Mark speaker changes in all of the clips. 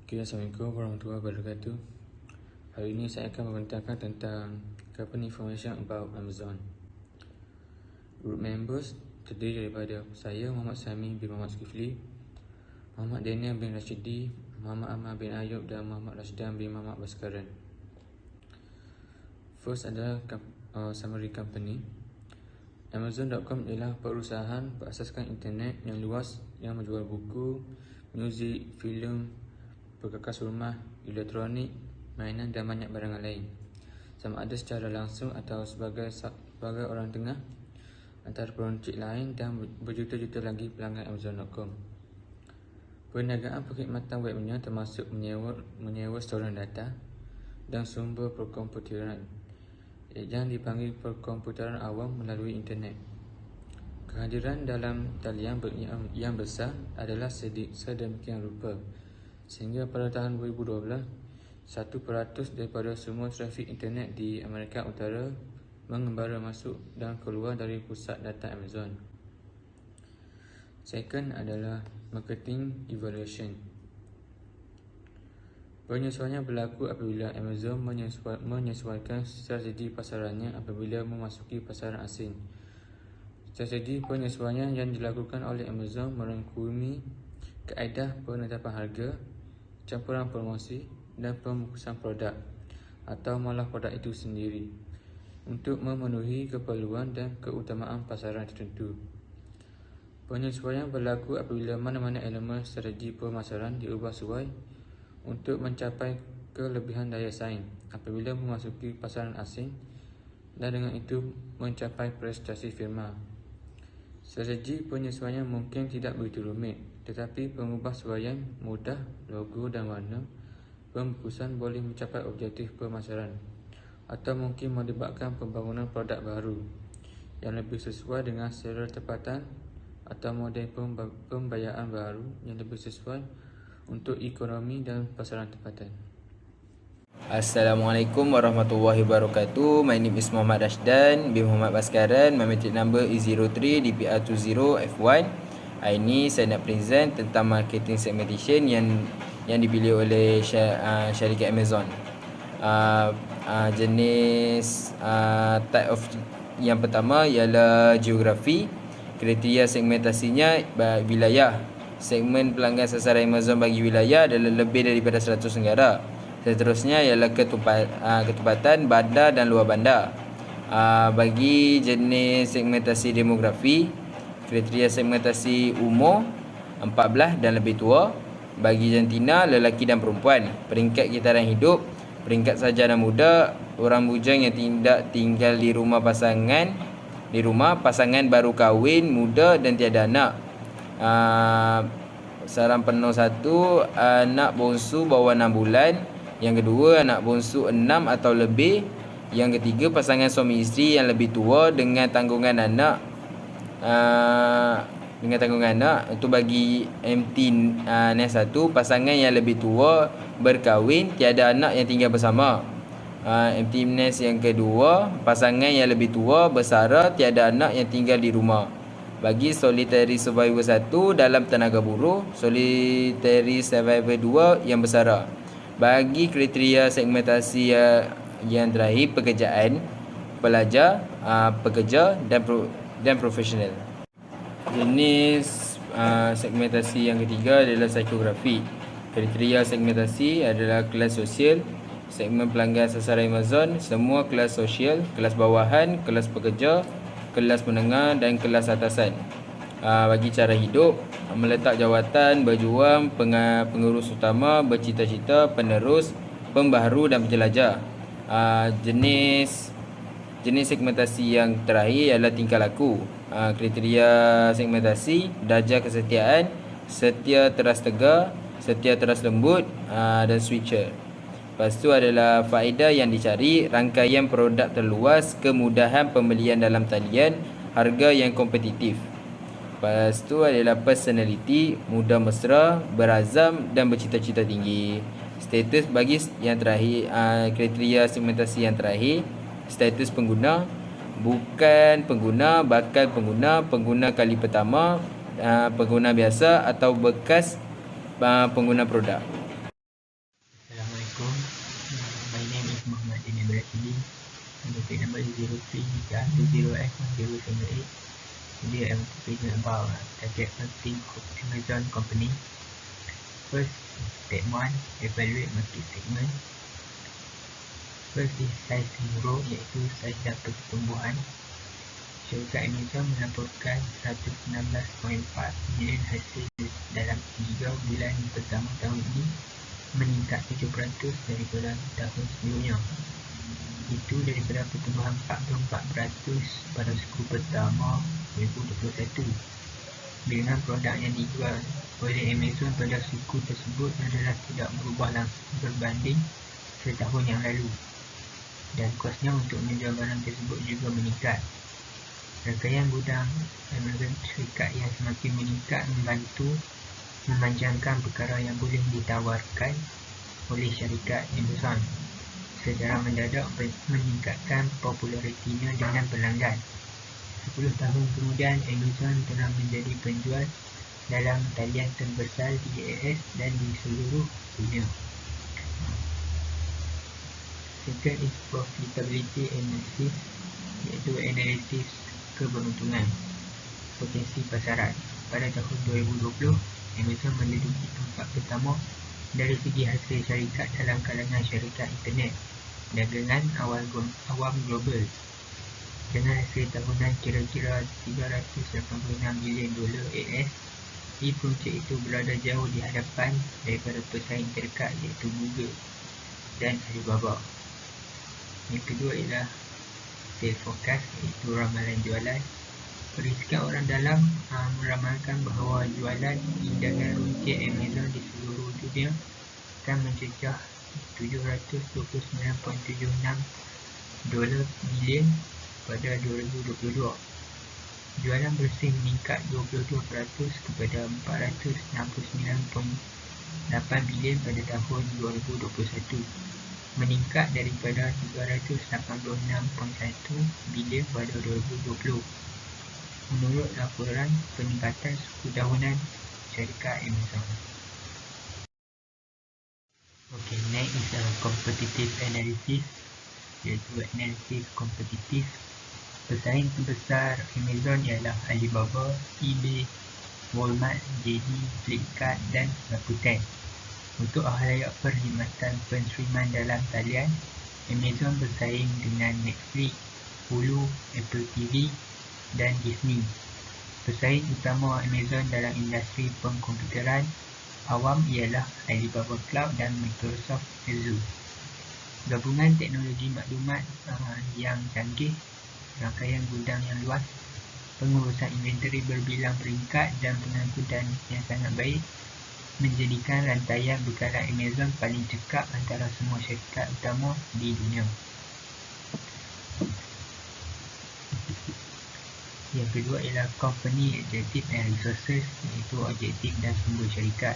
Speaker 1: Okay, Assalamualaikum warahmatullahi wabarakatuh. Hari ini saya akan membentangkan tentang company information about Amazon. Group members terdiri daripada saya, Muhammad Sami bin Muhammad Zulkifli, Muhammad Daniel bin Rashidi, Muhammad Ahmad bin Ayub dan Muhammad Rashdan bin Muhammad Baskaran. First adalah summary company. Amazon.com ialah perusahaan berasaskan internet yang luas yang menjual buku, muzik, filem, perkakas rumah, elektronik, mainan dan banyak barangan lain, sama ada secara langsung atau sebagai orang tengah antara peruncit lain dan berjuta-juta lagi pelanggan Amazon.com. Perniagaan perkhidmatan webnya termasuk menyewa storan data dan sumber perkomputeran yang dipanggil perkomputeran awam melalui internet. Kehadiran dalam talian yang besar adalah sedemikian rupa sehingga pada tahun 2012 1% daripada semua trafik internet di Amerika Utara mengembara masuk dan keluar dari pusat data Amazon. Second adalah marketing evaluation. Penyesuaian berlaku apabila Amazon menyesuaikan strategi pasarannya apabila memasuki pasaran asing. Strategi penyesuaian yang dilakukan oleh Amazon merangkumi kaedah penetapan harga, campuran promosi dan pembungkusan produk atau malah produk itu sendiri untuk memenuhi keperluan dan keutamaan pasaran tertentu. Penyesuaian berlaku apabila mana-mana elemen strategi pemasaran diubah sesuai untuk mencapai kelebihan daya saing apabila memasuki pasaran asing dan dengan itu mencapai prestasi firma. Strategi penyesuaian mungkin tidak begitu rumit, tetapi pengubahsuaian mudah logo dan warna pembungkusan boleh mencapai objektif pemasaran atau mungkin melibatkan pembangunan produk baru yang lebih sesuai dengan selera tempatan atau model pembayaran baru yang lebih sesuai untuk ekonomi dan pasaran tempatan.
Speaker 2: Assalamualaikum warahmatullahi wabarakatuh. My name is Muhammad Rashdan bin Muhammad Baskaran. My metric number is 03 DPR20F1. Hari ini saya nak present tentang marketing segmentation yang dipilih oleh syarikat Amazon. Jenis type of yang pertama ialah geografi. Kriteria segmentasinya wilayah. Segmen pelanggan sasaran Amazon bagi wilayah adalah lebih daripada 100 negara. Seterusnya ialah ketempatan bandar dan luar bandar. Bagi jenis segmentasi demografi, kriteria segmentasi umur 14 dan lebih tua. Bagi jantina, lelaki dan perempuan. Peringkat kitaran hidup, peringkat sarjana muda, orang bujang yang tidak tinggal di rumah pasangan baru kahwin, muda dan tiada anak. Saran penuh 1, anak bongsu bawah 6 bulan. Yang kedua, anak bongsu 6 atau lebih. Yang ketiga, pasangan suami isteri yang lebih tua dengan tanggungan anak. Itu bagi empty nest 1, pasangan yang lebih tua berkahwin, tiada anak yang tinggal bersama. Empty nest yang kedua, pasangan yang lebih tua bersara, tiada anak yang tinggal di rumah. Bagi solitary survivor 1 dalam tenaga buruh, solitary survivor 2 yang bersara. Bagi kriteria segmentasi yang terakhir, pekerjaan, pelajar, pekerja dan profesional. Jenis segmentasi yang ketiga adalah psikografi. Kriteria segmentasi adalah kelas sosial. Segmen pelanggan sasaran Amazon, semua kelas sosial, kelas bawahan, kelas pekerja, kelas menengah dan kelas atasan. Bagi cara hidup, meletak jawatan, berjuang, pengurus utama, bercita-cita, penerus, pembaharu dan penjelajah. Jenis segmentasi yang terakhir adalah tingkah laku. Kriteria segmentasi, darjah kesetiaan, setia teras tegar, setia teras lembut dan switcher. Lepas tu adalah faedah yang dicari, rangkaian produk terluas, kemudahan pembelian dalam talian, harga yang kompetitif. Lepas tu adalah personality, mudah mesra, berazam dan bercita-cita tinggi. Status bagi yang terakhir, kriteria segmentasi yang terakhir, status pengguna, bukan pengguna, bakal pengguna, pengguna kali pertama, pengguna biasa atau bekas pengguna produk.
Speaker 3: sini. Topik number is 03-0F1078. Today I want to speak about target marketing of Amazon company. First, step 1, evaluate market segment. First is size and growth, iaitu saiz dan pertumbuhan. Syarikat Amazon melaporkan 116.4 million hasil dalam 3 bulan pertama tahun ini, meningkat 7% daripada tahun sebelumnya. Itu daripada pertumbuhan 44% pada suku pertama 2021. Dengan produk yang dijual oleh Amazon pada suku tersebut adalah tidak berubah langsung berbanding setahun yang lalu, dan kosnya untuk menjual barang tersebut juga meningkat. Rangkaian gudang Amazon syarikat yang semakin meningkat membantu memanjangkan perkara yang boleh ditawarkan oleh syarikat Amazon, secara mendadak meningkatkan popularitinya dengan pelanggan. 10 tahun kemudian, Amazon telah menjadi penjual dalam talian terbesar di AS dan di seluruh dunia. Second is profitability analysis, iaitu analisis keberuntungan potensi pasaran. Pada tahun 2020, Amazon menduduki tempat pertama dari segi hasil syarikat dalam kalangan syarikat internet dagangan awam global, dengan hasil tahunan kira-kira $386 bilion AS. Di peringkat itu berada jauh di hadapan daripada pesaing terdekat iaitu Google dan Alibaba. Yang kedua ialah sales forecast, iaitu ramalan jualan. Sekian orang dalam meramalkan bahawa jualan hidangan runcit Amazon di seluruh dunia akan mencecah $729.76 bilion pada 2022. Jualan bersih meningkat 22% kepada $469.8 bilion pada tahun 2021, meningkat daripada $386.1 bilion pada 2020, menurut laporan peningkatan suku tahunan syarikat Amazon. Okay, next is competitive analysis, iaitu analisis kompetitif. Pesaing terbesar Amazon ialah Alibaba, eBay, Walmart, JD, Flipkart dan Rakuten. Untuk halayak perkhidmatan penstreaman dalam talian, Amazon bersaing dengan Netflix, Hulu, Apple TV dan Disney. Pesaing utama Amazon dalam industri pengkomputeran awam ialah Alibaba Cloud dan Microsoft Azure. Gabungan teknologi maklumat yang canggih, rangkaian gudang yang luas, pengurusan inventory berbilang peringkat dan pengangkutan yang sangat baik menjadikan rantaian bekalan Amazon paling cekap antara semua syarikat utama di dunia. Yang kedua ialah company objective and resources, iaitu objektif dan sumber syarikat.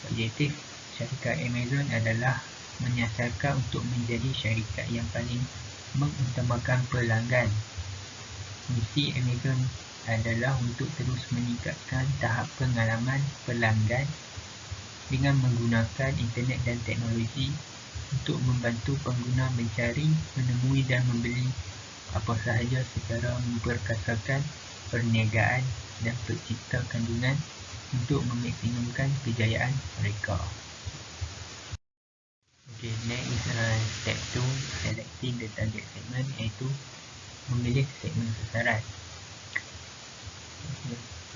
Speaker 3: Objektif syarikat Amazon adalah menyasarkan untuk menjadi syarikat yang paling mengutamakan pelanggan. Misi Amazon adalah untuk terus meningkatkan tahap pengalaman pelanggan dengan menggunakan internet dan teknologi untuk membantu pengguna mencari, menemui dan membeli apa sahaja secara memperkasakan perniagaan dan pencipta kandungan untuk memaksimumkan kejayaan mereka. Okay, next is step 2, selecting the target segment, iaitu memilih segmen sasaran.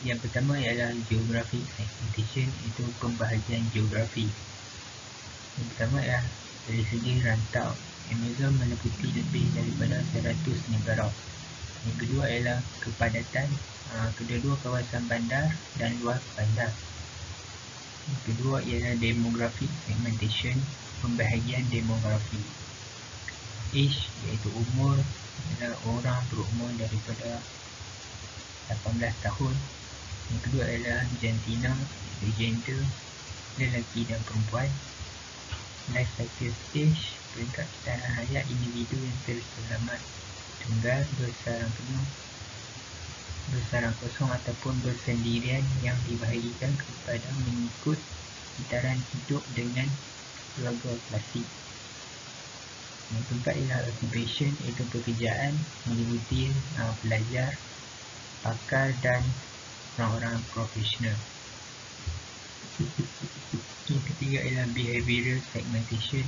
Speaker 3: Yang pertama ialah geographic segmentation, iaitu pembahagian geografi. Yang pertama ialah dari segi rantau. Amazon meliputi lebih daripada 100 negara. Yang kedua ialah kepadatan, kedua kawasan bandar dan luar bandar. Yang kedua ialah demographic segmentation, pembahagian demografi. Age, iaitu umur, ialah orang berumur daripada 18 tahun. Yang kedua ialah jantina, iaitu gender, lelaki dan perempuan. Life cycle stage, peringkat ketahanan hayat individu yang terselamat tunggal, bersarang penuh, bersarang kosong ataupun bersendirian yang dibahagikan kepada mengikut kitaran hidup dengan keluarga klasik. Yang keempat ialah occupation, iaitu pekerjaan, meliputi pelajar, pakar dan orang-orang profesional. Yang ketiga ialah behavioral segmentation,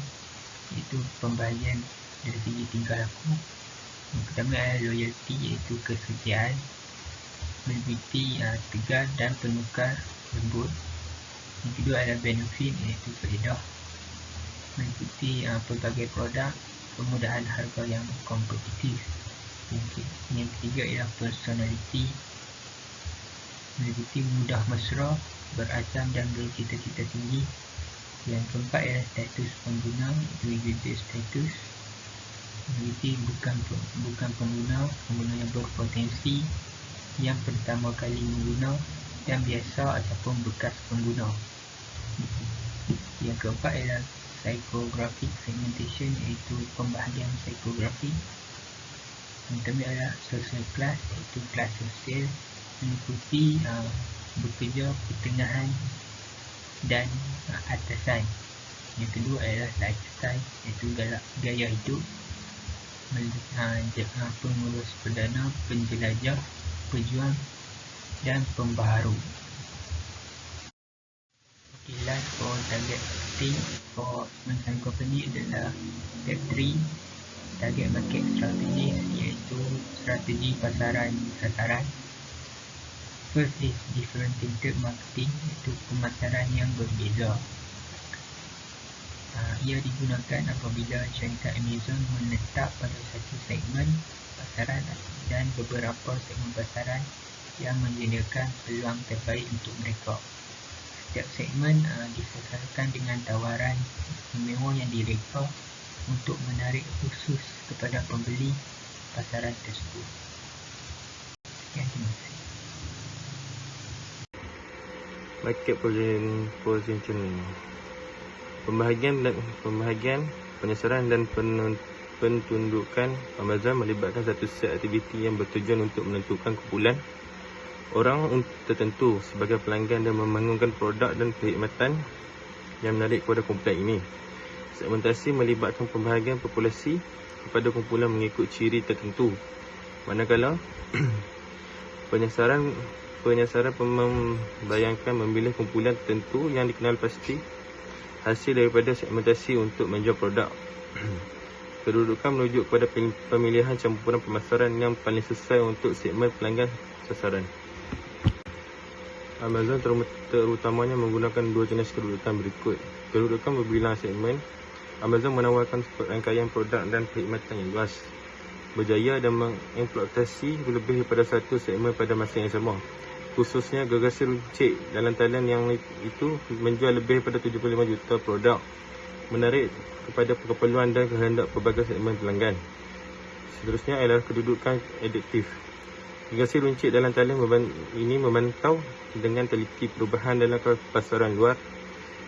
Speaker 3: iaitu pembahagian dari segi tingkah laku. Yang pertama adalah loyalty, iaitu kesetiaan, meliputi tegar dan penukar lembut. Yang kedua adalah benefit, iaitu faedah, meliputi pelbagai produk, kemudahan harga yang kompetitif. Yang ketiga ialah personality, meliputi mudah mesra, berazam dan bercita-cita tinggi. Yang keempat ialah status pengguna, iaitu user status, meliputi bukan pengguna yang berpotensi, yang pertama kali mengguna, dan biasa ataupun bekas pengguna. Yang keempat ialah psychographic segmentation, iaitu pembahagian psikografi. Yang kelima adalah social class, iaitu kelas sosial, meliputi bekerja, pertengahan dan atasan. Yang kedua adalah lifestyle, iaitu gaya hidup, pengurus perdana, penjelajah, pejuang dan pembaharu. Okay, last for target marketing for Semen Company adalah step 3, target market strategy, iaitu strategi pasaran sasaran. First is differentiated marketing, iaitu pemasaran yang berbeza. Ia digunakan apabila syarikat Amazon menetap pada satu segmen pasaran dan beberapa segmen pasaran yang menyediakan peluang terbaik untuk mereka. Setiap segmen disasarkan dengan tawaran istimewa yang direka untuk menarik khusus kepada pembeli pasaran tersebut. Sekian, terima kasih.
Speaker 4: Market positioning, pembahagian penyesaran dan pentundukan Amazon melibatkan satu set aktiviti yang bertujuan untuk menentukan kumpulan orang tertentu sebagai pelanggan dan membangunkan produk dan perkhidmatan yang menarik kepada kumpulan ini. Segmentasi melibatkan pembahagian populasi kepada kumpulan mengikut ciri tertentu, manakala penyesaran membayangkan memilih kumpulan tertentu yang dikenal pasti hasil daripada segmentasi untuk menjual produk. Kedudukan merujuk kepada pemilihan campuran pemasaran yang paling sesuai untuk segmen pelanggan sasaran. Amazon terutamanya menggunakan dua jenis kedudukan berikut. Kedudukan berbilang segmen. Amazon menawarkan rangkaian produk dan perkhidmatan yang luas, berjaya dan mengeksploitasi lebih daripada satu segmen pada masa yang sama. Khususnya gergasi runcit dalam talian yang itu menjual lebih daripada 75 juta produk, menarik kepada keperluan dan kehendak pelbagai segmen pelanggan. Seterusnya adalah kedudukan adiktif. Gergasi runcit dalam talian ini memantau dengan teliti perubahan dalam pasaran luar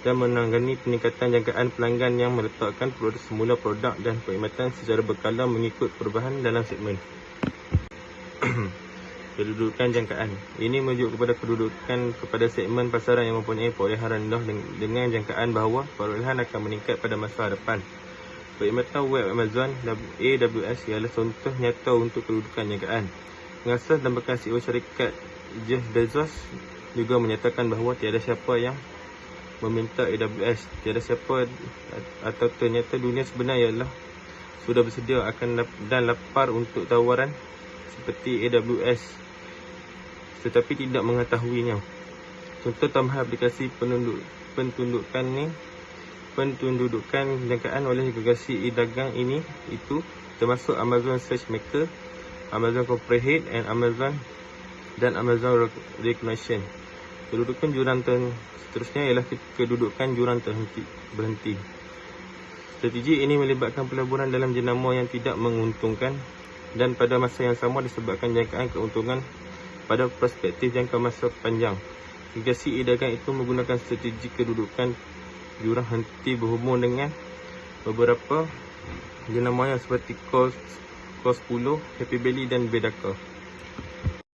Speaker 4: dan menangani peningkatan jangkaan pelanggan yang meletakkan semula produk dan perkhidmatan secara berkala mengikut perubahan dalam segmen. Kedudukan jangkaan ini merujuk kepada kedudukan kepada segmen pasaran yang mempunyai perolehan rendah dengan jangkaan bahawa perolehan akan meningkat pada masa depan. Perkhidmatan web Amazon AWS ialah contoh nyata untuk kedudukan jangkaan. Pengasas dan bekas CEO syarikat Jeff Bezos juga menyatakan bahawa tiada siapa yang meminta AWS, tiada siapa, atau ternyata dunia sebenar ialah sudah bersedia akan dan lapar untuk tawaran seperti AWS tetapi tidak mengetahuinya. Contoh tambahan aplikasi pentundukan jangkaan oleh gergasi e-dagang ini itu termasuk Amazon Search Maker, Amazon Comprehend dan Amazon Recognition. Kedudukan jurang seterusnya ialah kedudukan jurang berhenti. Strategi ini melibatkan pelaburan dalam jenama yang tidak menguntungkan dan pada masa yang sama disebabkan jangkaan keuntungan pada perspektif jangka masa panjang. Gergasi e-dagang itu menggunakan strategi kedudukan jurang henti berhubung dengan beberapa jenama yang seperti Cos 10, Happy Belly dan Bedaka.